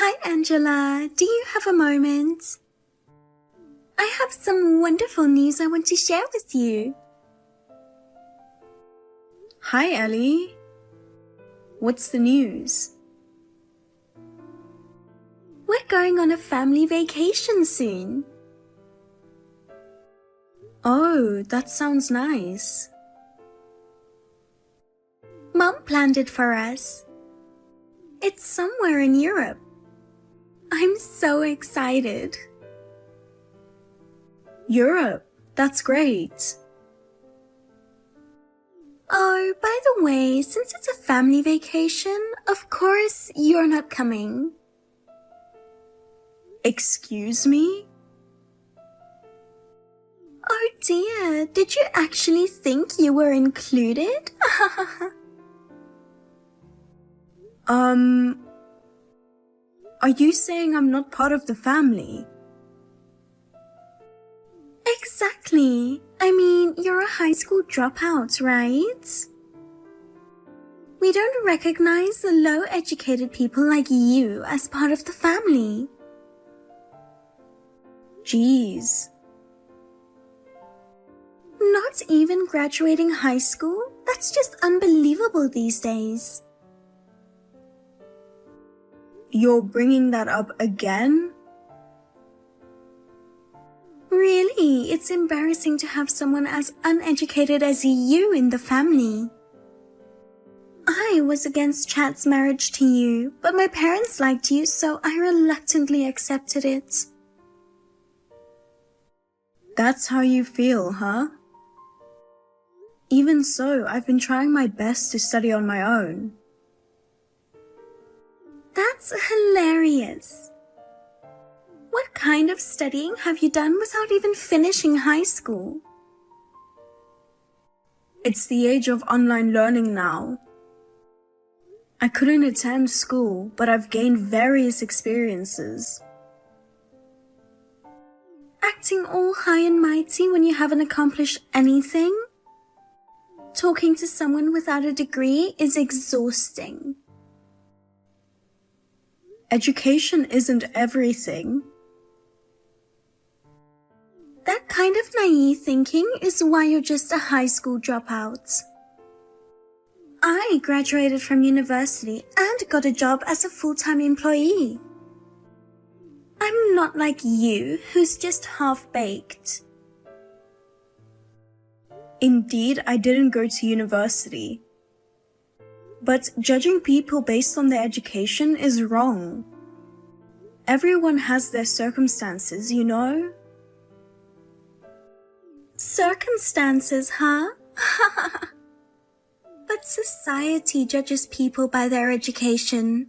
Hi, Angela. Do you have a moment? I have some wonderful news I want to share with you. Hi, Ellie. What's the news? We're going on a family vacation soon. Oh, that sounds nice. Mom planned it for us. It's somewhere in Europe. I'm so excited. Europe, that's great. Oh, by the way, since it's a family vacation, of course you're not coming. Excuse me? Oh dear, did you actually think you were included? Are you saying I'm not part of the family? Exactly. I mean, you're a high school dropout, right? We don't recognize the low-educated people like you as part of the family. Jeez. Not even graduating high school? That's just unbelievable these days. You're bringing that up again? Really, it's embarrassing to have someone as uneducated as you in the family. I was against Chad's marriage to you, but my parents liked you, so I reluctantly accepted it. That's how you feel, huh? Even so, I've been trying my best to study on my own. That's hilarious. What kind of studying have you done without even finishing high school? It's the age of online learning now. I couldn't attend school, but I've gained various experiences. Acting all high and mighty when you haven't accomplished anything? Talking to someone without a degree is exhausting. Education isn't everything. That kind of naive thinking is why you're just a high school dropout. I graduated from university and got a job as a full-time employee. I'm not like you, who's just half-baked. Indeed, I didn't go to university. But judging people based on their education is wrong. Everyone has their circumstances, you know? Circumstances, huh? But society judges people by their education.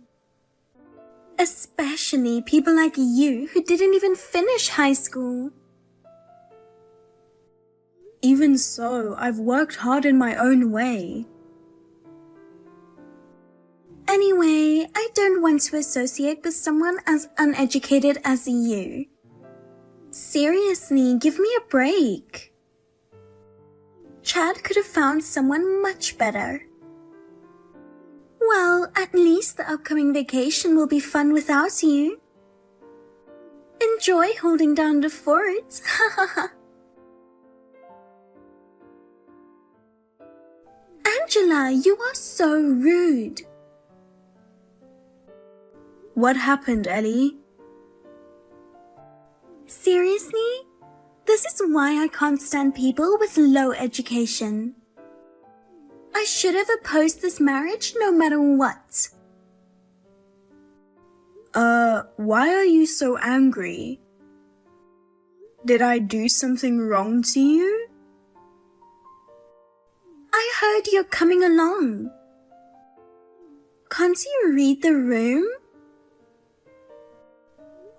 Especially people like you who didn't even finish high school. Even so, I've worked hard in my own way. Anyway, I don't want to associate with someone as uneducated as you. Seriously, give me a break. Chad could have found someone much better. Well, at least the upcoming vacation will be fun without you. Enjoy holding down the fort. Angela, you are so rude. What happened, Ellie? Seriously? This is why I can't stand people with low education. I should have opposed this marriage no matter what. Why are you so angry? Did I do something wrong to you? I heard you're coming along. Can't you read the room?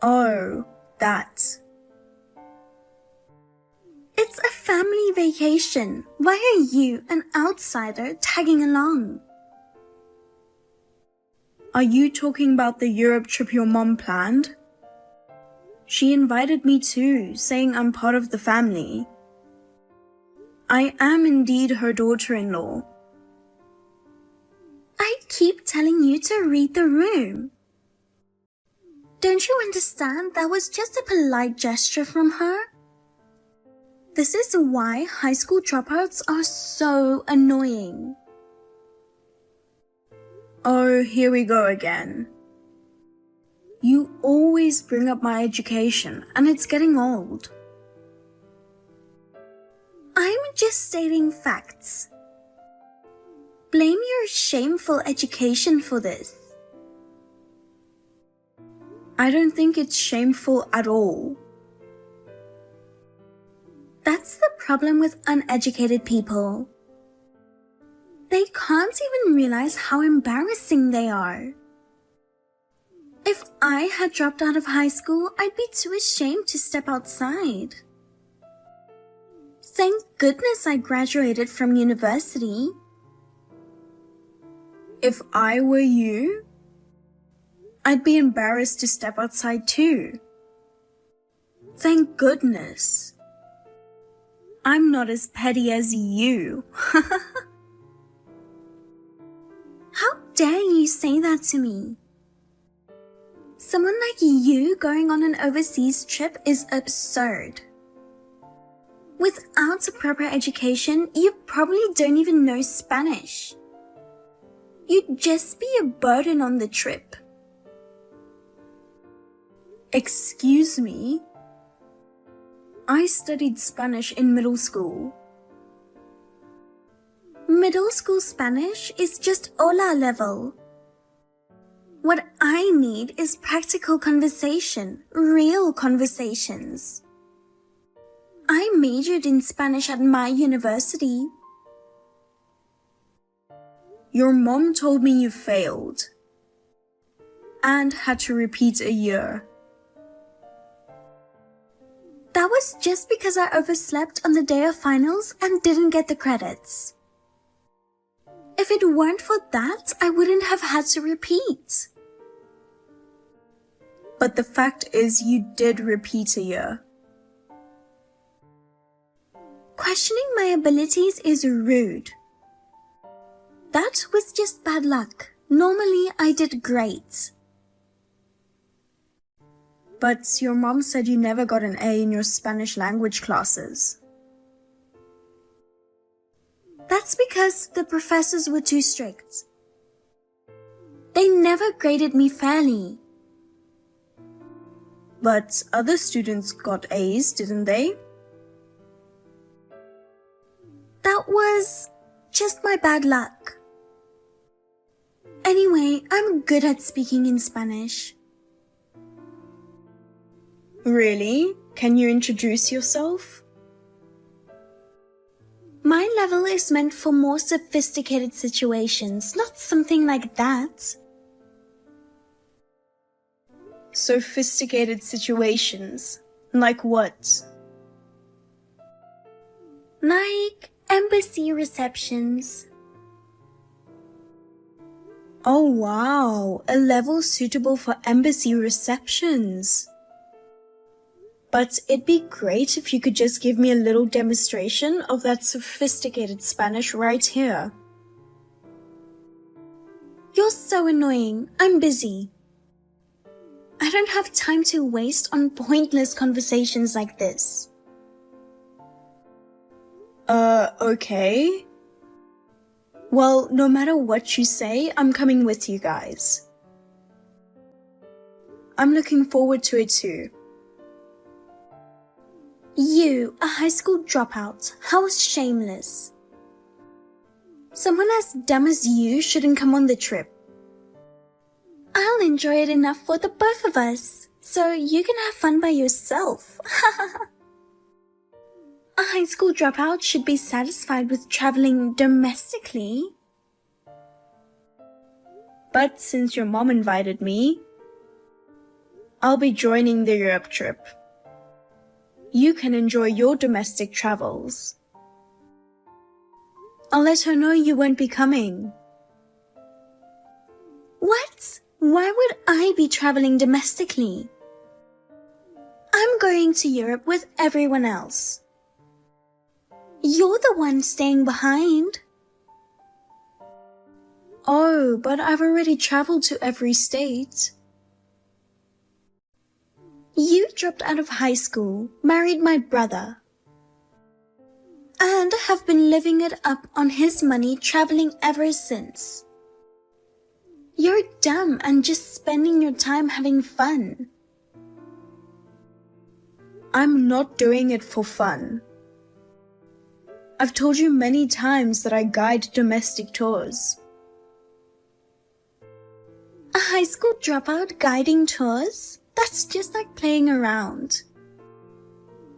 Oh, that. It's a family vacation. Why are you, an outsider, tagging along? Are you talking about the Europe trip your mom planned? She invited me too, saying I'm part of the family. I am indeed her daughter-in-law. I keep telling you to read the room. Don't you understand? That was just a polite gesture from her. This is why high school dropouts are so annoying. Oh, here we go again. You always bring up my education, and it's getting old. I'm just stating facts. Blame your shameful education for this. I don't think it's shameful at all. That's the problem with uneducated people. They can't even realize how embarrassing they are. If I had dropped out of high school, I'd be too ashamed to step outside. Thank goodness I graduated from university. If I were you, I'd be embarrassed to step outside too. Thank goodness. I'm not as petty as you. How dare you say that to me? Someone like you going on an overseas trip is absurd. Without a proper education, you probably don't even know Spanish. You'd just be a burden on the trip. Excuse me? I studied Spanish in middle school. Middle school Spanish is just hola level. What I need is practical conversation, real conversations. I majored in Spanish at my university. Your mom told me you failed and had to repeat a year. That was just because I overslept on the day of finals and didn't get the credits. If it weren't for that, I wouldn't have had to repeat. But the fact is you did repeat a year. Questioning my abilities is rude. That was just bad luck. Normally, I did great. But your mom said you never got an A in your Spanish language classes. That's because the professors were too strict. They never graded me fairly. But other students got A's, didn't they? That was just my bad luck. Anyway, I'm good at speaking in Spanish. Really? Can you introduce yourself? My level is meant for more sophisticated situations, not something like that. Sophisticated situations? Like what? Like embassy receptions. Oh wow, a level suitable for embassy receptions. But it'd be great if you could just give me a little demonstration of that sophisticated Spanish right here. You're so annoying. I'm busy. I don't have time to waste on pointless conversations like this. Okay. Well, no matter what you say, I'm coming with you guys. I'm looking forward to it too. You, a high school dropout, how shameless. Someone as dumb as you shouldn't come on the trip. I'll enjoy it enough for the both of us, so you can have fun by yourself. A high school dropout should be satisfied with traveling domestically. But since your mom invited me, I'll be joining the Europe trip. You can enjoy your domestic travels. I'll let her know you won't be coming. What? Why would I be traveling domestically? I'm going to Europe with everyone else. You're the one staying behind. Oh, but I've already traveled to every state. You dropped out of high school, married my brother, and have been living it up on his money traveling ever since. You're dumb and just spending your time having fun. I'm not doing it for fun. I've told you many times that I guide domestic tours. A high school dropout guiding tours? That's just like playing around.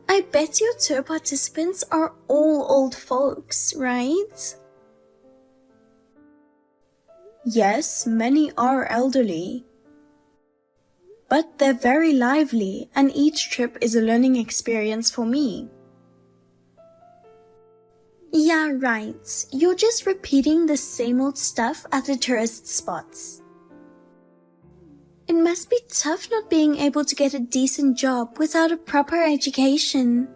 I bet your tour participants are all old folks, right? Yes, many are elderly. But they're very lively, and each trip is a learning experience for me. Yeah, right. You're just repeating the same old stuff at the tourist spots. It must be tough not being able to get a decent job without a proper education.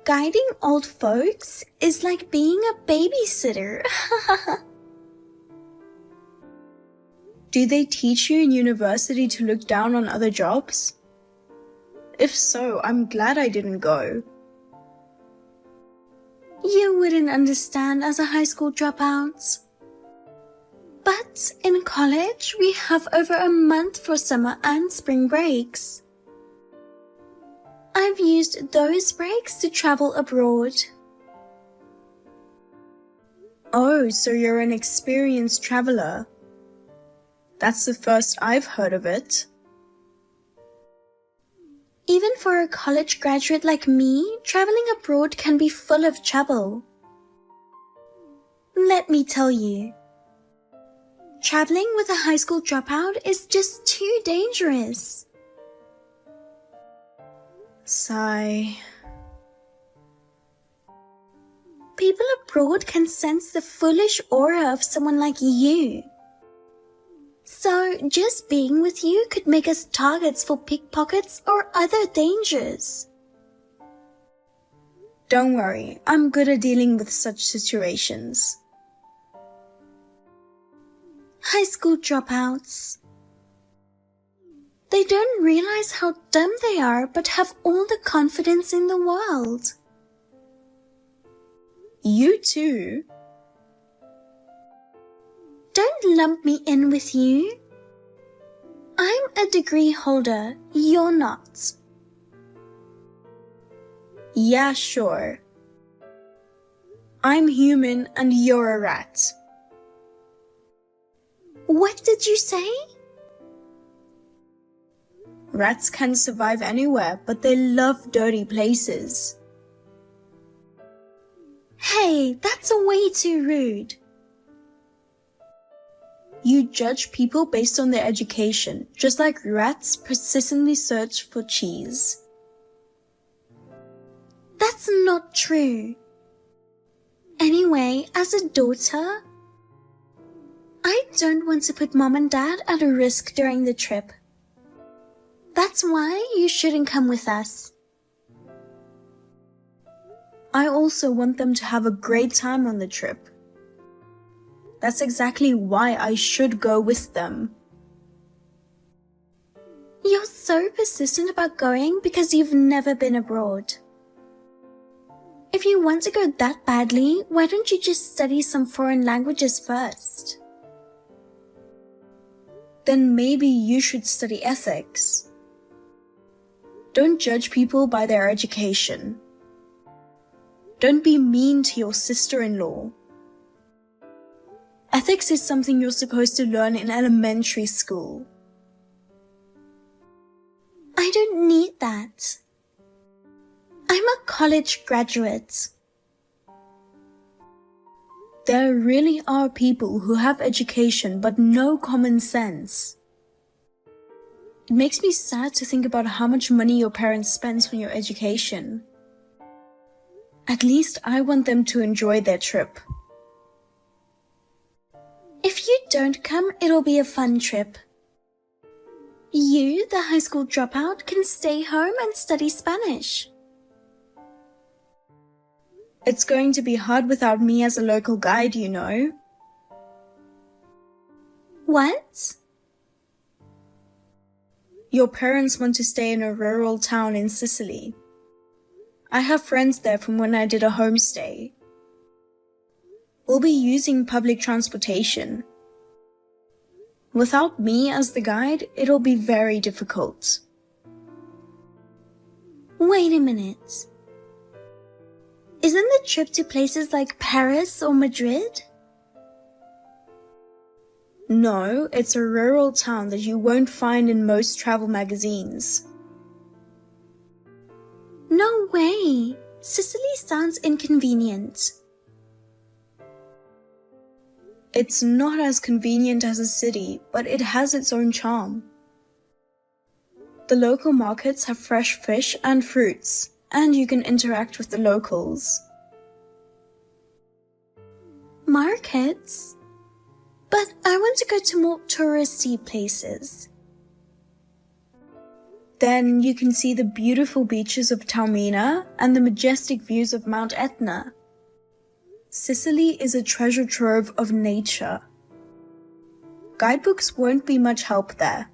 Guiding old folks is like being a babysitter. Do they teach you in university to look down on other jobs? If so, I'm glad I didn't go. You wouldn't understand as a high school dropout. But in college, we have over a month for summer and spring breaks. I've used those breaks to travel abroad. Oh, so you're an experienced traveler. That's the first I've heard of it. Even for a college graduate like me, traveling abroad can be full of trouble. Let me tell you. Traveling with a high school dropout is just too dangerous. Sigh. People abroad can sense the foolish aura of someone like you. So, just being with you could make us targets for pickpockets or other dangers. Don't worry, I'm good at dealing with such situations. High school dropouts. They don't realize how dumb they are but have all the confidence in the world. You too? Don't lump me in with you. I'm a degree holder, you're not. Yeah, sure. I'm human and you're a rat. What did you say? Rats can survive anywhere, but they love dirty places. Hey, that's way too rude. You judge people based on their education, just like rats persistently search for cheese. That's not true. Anyway, as a daughter, I don't want to put mom and dad at a risk during the trip. That's why you shouldn't come with us. I also want them to have a great time on the trip. That's exactly why I should go with them. You're so persistent about going because you've never been abroad. If you want to go that badly, why don't you just study some foreign languages first? Then maybe you should study ethics. Don't judge people by their education. Don't be mean to your sister-in-law. Ethics is something you're supposed to learn in elementary school. I don't need that. I'm a college graduate. There really are people who have education but no common sense. It makes me sad to think about how much money your parents spend on your education. At least I want them to enjoy their trip. If you don't come, it'll be a fun trip. You, the high school dropout, can stay home and study Spanish. It's going to be hard without me as a local guide, you know. What? Your parents want to stay in a rural town in Sicily. I have friends there from when I did a homestay. We'll be using public transportation. Without me as the guide, it'll be very difficult. Wait a minute. Isn't the trip to places like Paris or Madrid? No, it's a rural town that you won't find in most travel magazines. No way. Sicily sounds inconvenient. It's not as convenient as a city, but it has its own charm. The local markets have fresh fish and fruits, and you can interact with the locals. Markets? But I want to go to more touristy places. Then you can see the beautiful beaches of Taormina and the majestic views of Mount Etna. Sicily is a treasure trove of nature. Guidebooks won't be much help there.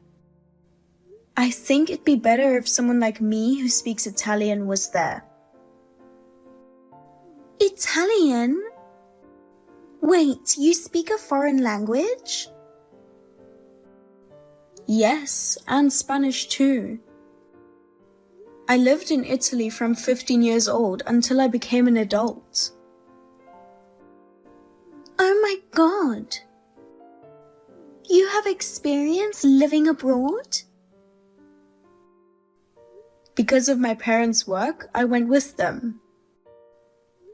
I think it'd be better if someone like me who speaks Italian was there. Italian? Wait, you speak a foreign language? Yes, and Spanish too. I lived in Italy from 15 years old until I became an adult. Oh my God! You have experience living abroad? Because of my parents' work, I went with them.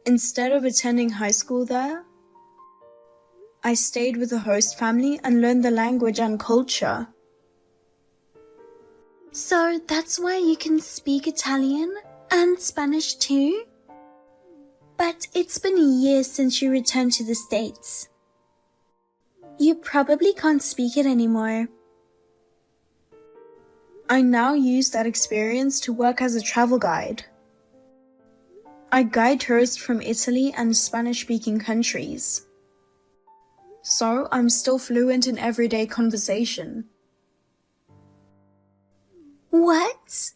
Instead of attending high school there, I stayed with the host family and learned the language and culture. So that's why you can speak Italian and Spanish too? But it's been years since you returned to the States. You probably can't speak it anymore. I now use that experience to work as a travel guide. I guide tourists from Italy and Spanish-speaking countries. So I'm still fluent in everyday conversation. What?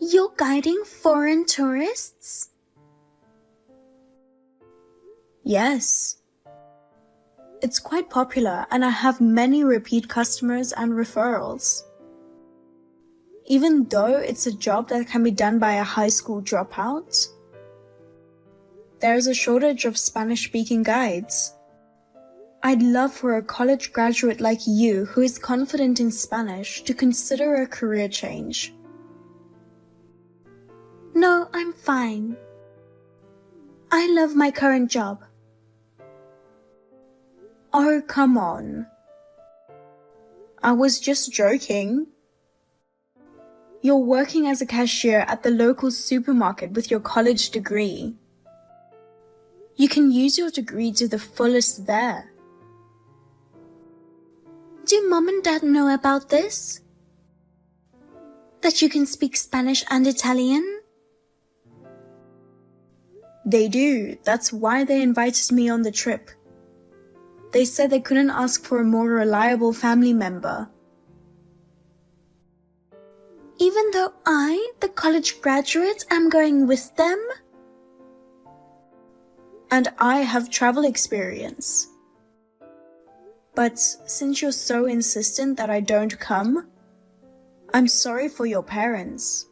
You're guiding foreign tourists? Yes. It's quite popular and I have many repeat customers and referrals. Even though it's a job that can be done by a high school dropout, there is a shortage of Spanish-speaking guides. I'd love for a college graduate like you who is confident in Spanish to consider a career change. No, I'm fine. I love my current job. Oh, come on. I was just joking. You're working as a cashier at the local supermarket with your college degree. You can use your degree to the fullest there. Do Mom and Dad know about this? That you can speak Spanish and Italian? They do. That's why they invited me on the trip. They said they couldn't ask for a more reliable family member. Even though I, the college graduate, am going with them? And I have travel experience. But since you're so insistent that I don't come, I'm sorry for your parents.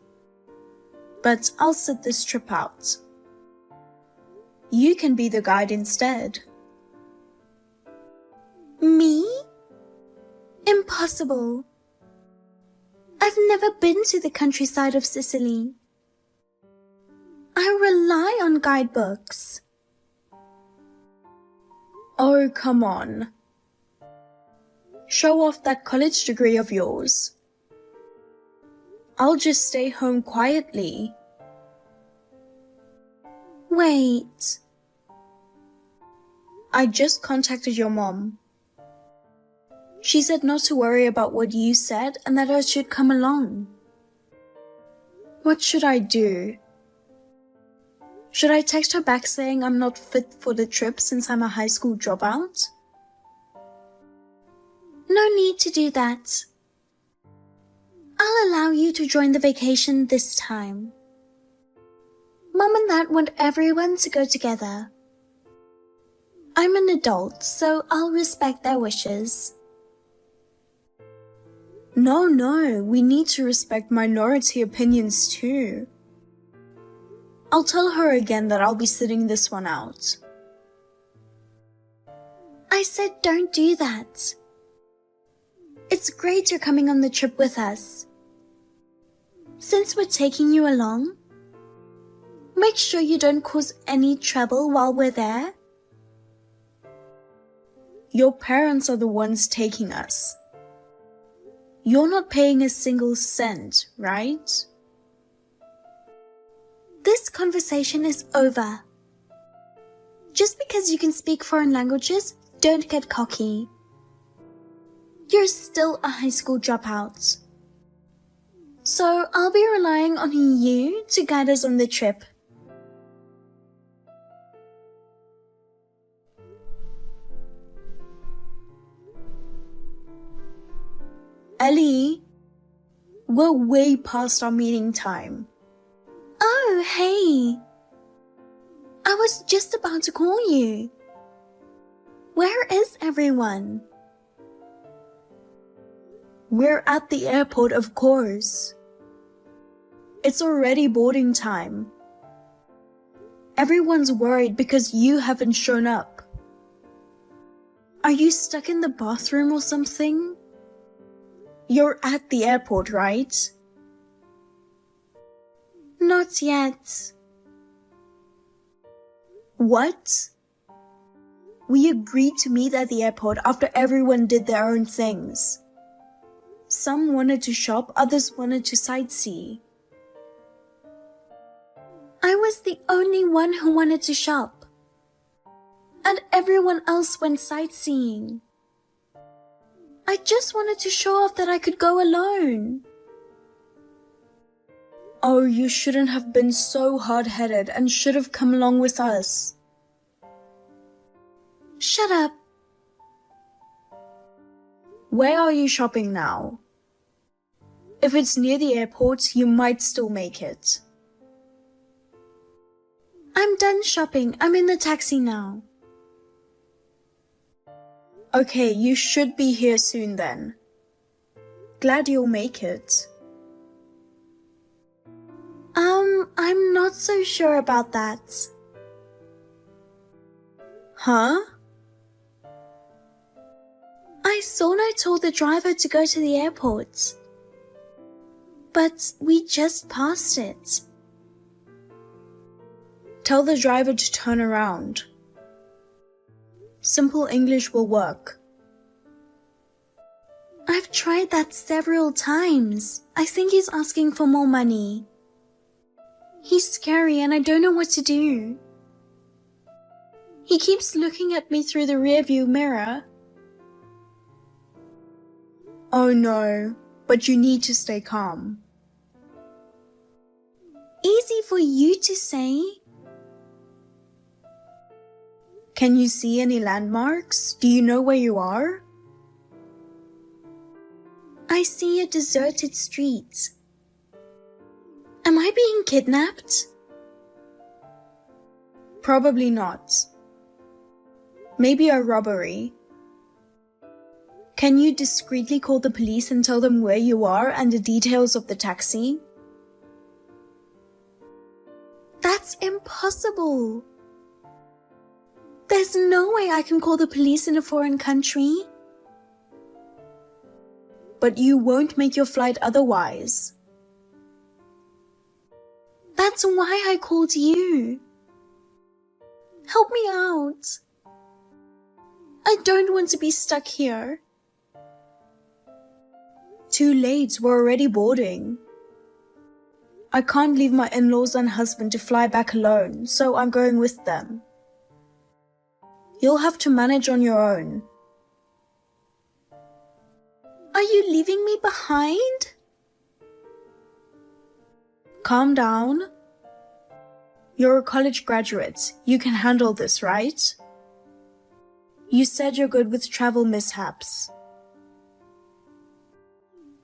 But I'll sit this trip out. You can be the guide instead. Me? Impossible. I've never been to the countryside of Sicily. I rely on guidebooks. Oh, come on. Show off that college degree of yours. I'll just stay home quietly. Wait. I just contacted your mom. She said not to worry about what you said and that I should come along. What should I do? Should I text her back saying I'm not fit for the trip since I'm a high school dropout? No need to do that. I'll allow you to join the vacation this time. Mom and Dad want everyone to go together. I'm an adult, so I'll respect their wishes. No, we need to respect minority opinions too. I'll tell her again that I'll be sitting this one out. I said don't do that. It's great you're coming on the trip with us. Since we're taking you along, make sure you don't cause any trouble while we're there. Your parents are the ones taking us. You're not paying a single cent, right? This conversation is over. Just because you can speak foreign languages, don't get cocky. You're still a high school dropout. So I'll be relying on you to guide us on the trip. Ellie, we're way past our meeting time. Oh, hey. I was just about to call you. Where is everyone? We're at the airport, of course. It's already boarding time. Everyone's worried because you haven't shown up. Are you stuck in the bathroom or something? You're at the airport, right? Not yet. What? We agreed to meet at the airport after everyone did their own things. Some wanted to shop, others wanted to sightsee. I was the only one who wanted to shop. And everyone else went sightseeing. I just wanted to show off that I could go alone. Oh, you shouldn't have been so hard-headed and should have come along with us. Shut up. Where are you shopping now? If it's near the airport, you might still make it. I'm done shopping. I'm in the taxi now. Okay, you should be here soon then. Glad you'll make it. I'm not so sure about that. Huh? I thought I told the driver to go to the airport. But we just passed it. Tell the driver to turn around. Simple English will work. I've tried that several times. I think he's asking for more money. He's scary and I don't know what to do. He keeps looking at me through the rearview mirror. Oh no, but you need to stay calm. Easy for you to say. Can you see any landmarks? Do you know where you are? I see a deserted street. Am I being kidnapped? Probably not. Maybe a robbery. Can you discreetly call the police and tell them where you are and the details of the taxi? That's impossible. There's no way I can call the police in a foreign country. But you won't make your flight otherwise. That's why I called you. Help me out. I don't want to be stuck here. Too late, we're already boarding. I can't leave my in-laws and husband to fly back alone, so I'm going with them. You'll have to manage on your own. Are you leaving me behind? Calm down. You're a college graduate. You can handle this, right? You said you're good with travel mishaps.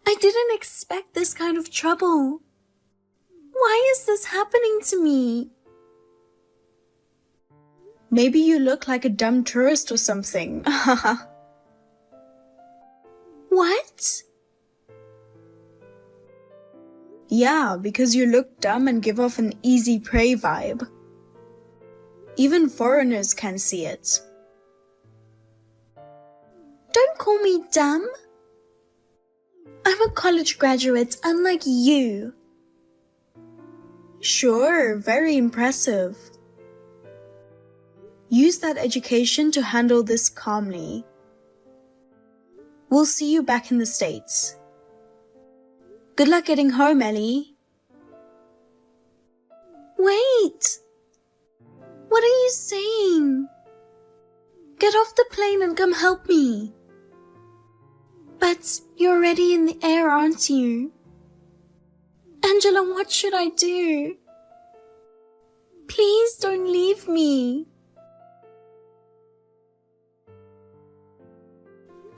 I didn't expect this kind of trouble. Why is this happening to me? Maybe you look like a dumb tourist or something. What? Yeah, because you look dumb and give off an easy prey vibe. Even foreigners can see it. Don't call me dumb. I'm a college graduate, unlike you. Sure, very impressive. Use that education to handle this calmly. We'll see you back in the States. Good luck getting home, Ellie. Wait! What are you saying? Get off the plane and come help me. But you're already in the air, aren't you? Angela, what should I do? Please don't leave me.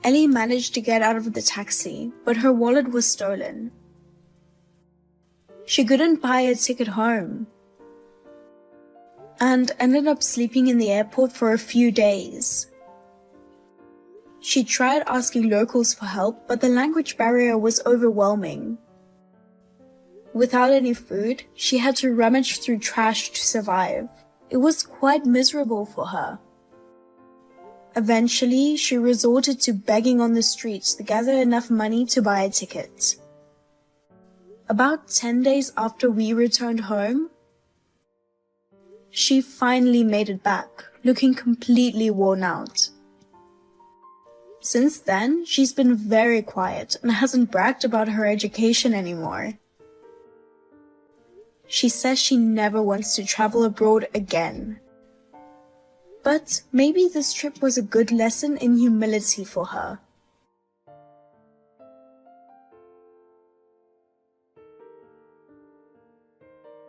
Ellie managed to get out of the taxi, but her wallet was stolen. She couldn't buy a ticket home and ended up sleeping in the airport for a few days. She tried asking locals for help, but the language barrier was overwhelming. Without any food, she had to rummage through trash to survive. It was quite miserable for her. Eventually, she resorted to begging on the streets to gather enough money to buy a ticket. About 10 days after we returned home, she finally made it back, looking completely worn out. Since then, she's been very quiet and hasn't bragged about her education anymore. She says she never wants to travel abroad again. But maybe this trip was a good lesson in humility for her.